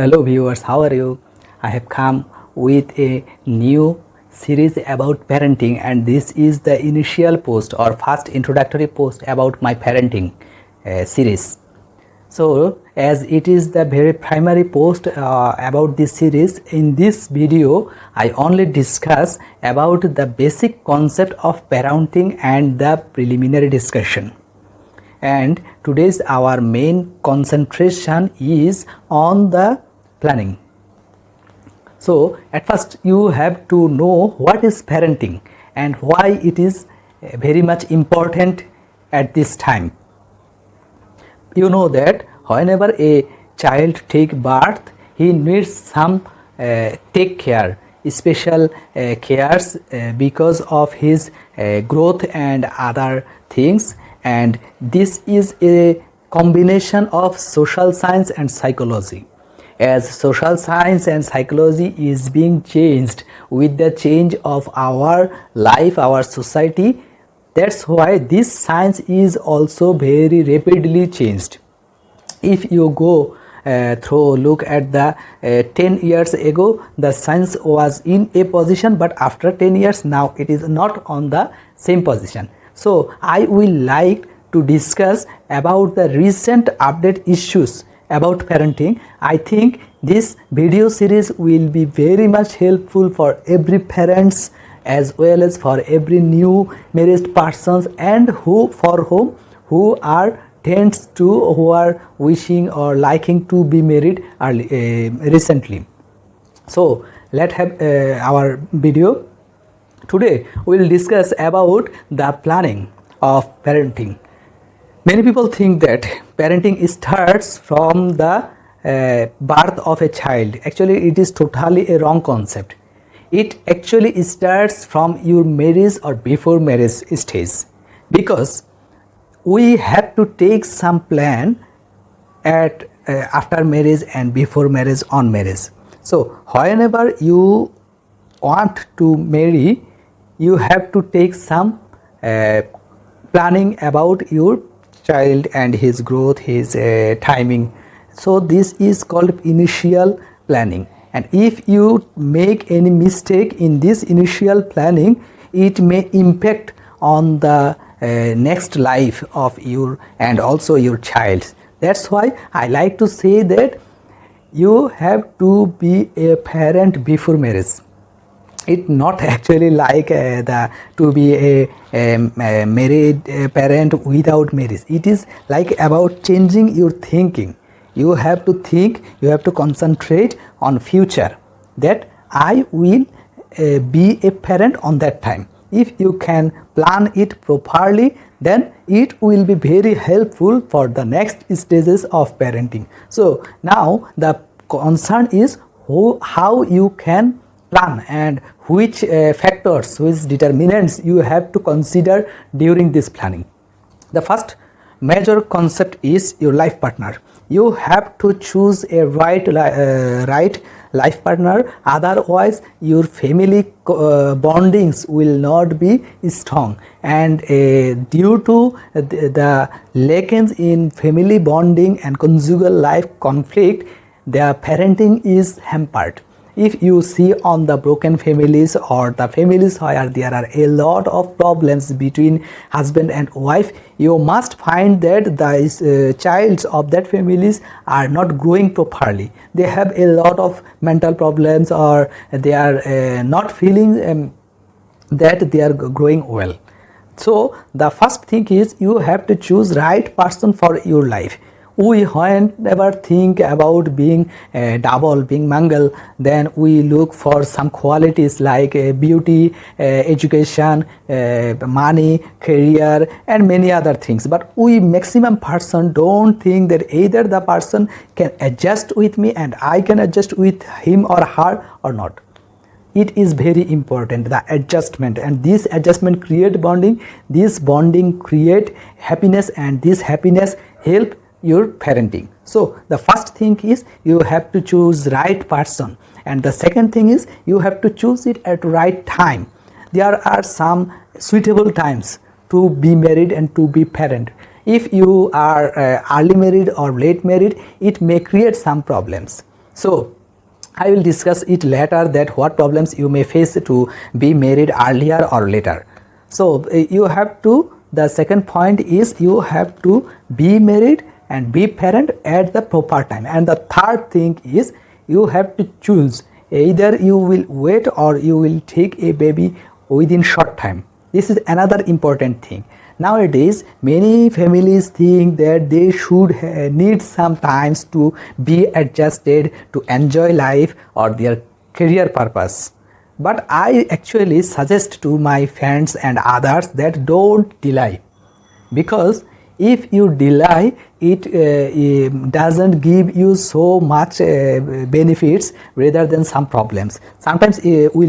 Hello viewers, how are you? I have come with a new series about parenting, and this is the initial post or first introductory post about my parenting series. So as it is the very primary post about this series, in this video I only discuss about the basic concept of parenting and the preliminary discussion. And today's our main concentration is on the planning. So at first you have to know what is parenting and why it is very much important at this time. You know that whenever a child take birth, he needs some take care, special cares because of his growth and other things, and this is a combination of social science and psychology. As social science and psychology is being changed with the change of our life, our society, that's why this science is also very rapidly changed. If you go through look at the 10 years ago, the science was in a position, but after 10 years now it is not on the same position. So I will like to discuss about the recent update issues about parenting. I think this video series will be very much helpful for every parents as well as for every new married persons and who are tends to who are wishing or liking to be married early, recently. So let's have our video. Today we will discuss about the planning of parenting. Many people think that parenting starts from the birth of a child. Actually, it is totally a wrong concept. It actually starts from your marriage or before marriage stage, because we have to take some plan at after marriage and before marriage, on marriage. So whenever you want to marry, you have to take some planning about your child and his growth, his timing. So this is called initial planning, and if you make any mistake in this initial planning, it may impact on the next life of your and also your child. That's why I like to say that you have to be a parent before marriage. It not actually like to be a married parent without marriage. It is like about changing your thinking. You have to think, you have to concentrate on future, that I will be a parent on that time. If you can plan it properly, then it will be very helpful for the next stages of parenting. So now the concern is how you can plan and which factors, which determinants you have to consider during this planning. The first major concept is your life partner. You have to choose a right life partner, otherwise your family bondings will not be strong, and due to the lackings in family bonding and conjugal life conflict, the parenting is hampered. If you see on the broken families or the families where there are a lot of problems between husband and wife, you must find that the childs of that families are not growing properly. They have a lot of mental problems, or they are not feeling that they are growing well. So the first thing is you have to choose right person for your life. We whenever think about being double, being mangle, then we look for some qualities like beauty, education, money, career, and many other things. But we maximum person don't think that either the person can adjust with me and I can adjust with him or her or not. It is very important, the adjustment, and this adjustment create bonding. This bonding create happiness, and this happiness help your parenting. So the first thing is you have to choose right person, and the second thing is you have to choose it at right time. There are some suitable times to be married and to be parent. If you are early married or late married, it may create some problems. So I will discuss it later, that what problems you may face to be married earlier or later. So you have to, the second point is you have to be married and be parent at the proper time. And the third thing is you have to choose, either you will wait or you will take a baby within short time. This is another important thing. Nowadays many families think that they should need some times to be adjusted to enjoy life or their career purpose. But I actually suggest to my friends and others that don't delay, because if you delay it, doesn't give you so much benefits rather than some problems. Sometimes we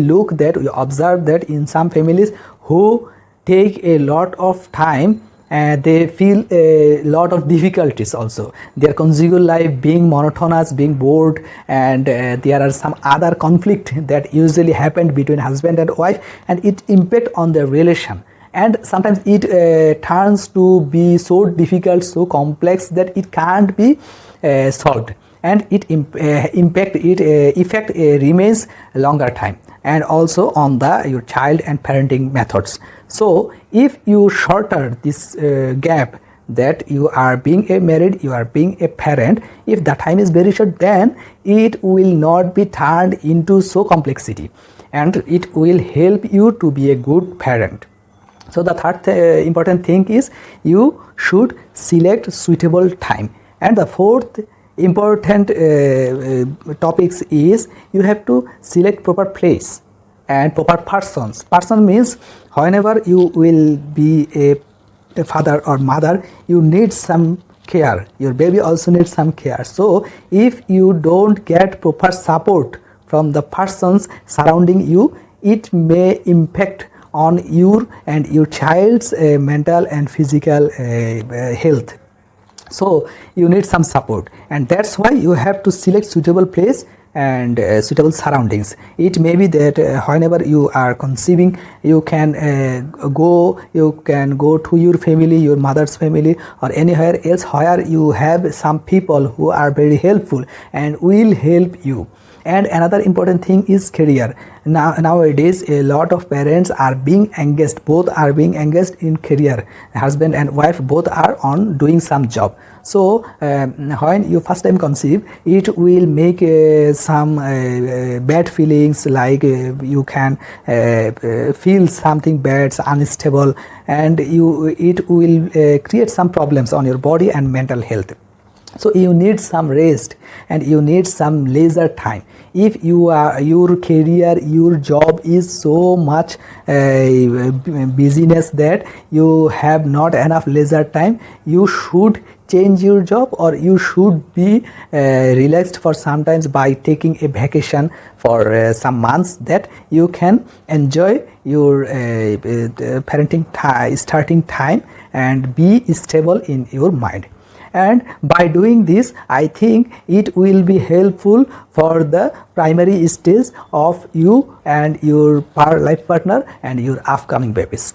observe that in some families who take a lot of time, they feel a lot of difficulties also, their conjugal life being monotonous, being bored, and there are some other conflict that usually happen between husband and wife, and it impact on their relation. And sometimes it turns to be so difficult, so complex that it can't be solved, and it effect remains longer time, and also on your child and parenting methods. So if you shorter this gap, that you are being a married, you are being a parent, if the time is very short, then it will not be turned into so complexity, and it will help you to be a good parent. So the third important thing is you should select suitable time. And the fourth important topics is you have to select proper place and proper persons. Person means whenever you will be a father or mother, you need some care. Your baby also needs some care. So if you don't get proper support from the persons surrounding you, it may impact on your and your child's mental and physical health. So you need some support, and that's why you have to select suitable place and suitable surroundings. It may be that whenever you are conceiving, you can go to your family, your mother's family, or anywhere else where you have some people who are very helpful and will help you. And another important thing is career. Nowadays a lot of parents are being engaged, both are being engaged in career, husband and wife both are on doing some job. So when you first time conceive, it will make some bad feelings, like you can feel something bad, unstable, and it will create some problems on your body and mental health. So you need some rest and you need some leisure time. If your career, your job is so much busyness that you have not enough leisure time, you should change your job, or you should be relaxed for sometimes by taking a vacation for some months, that you can enjoy your parenting starting time and be stable in your mind. And by doing this, I think it will be helpful for the primary stage of you and your life partner and your upcoming babies.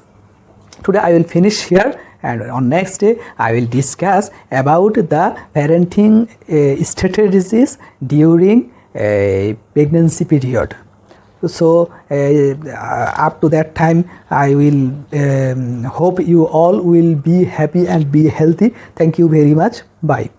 Today I will finish here, and on next day I will discuss about the parenting strategies during pregnancy period. So up to that time, I will hope you all will be happy and be healthy. Thank you very much. Bye.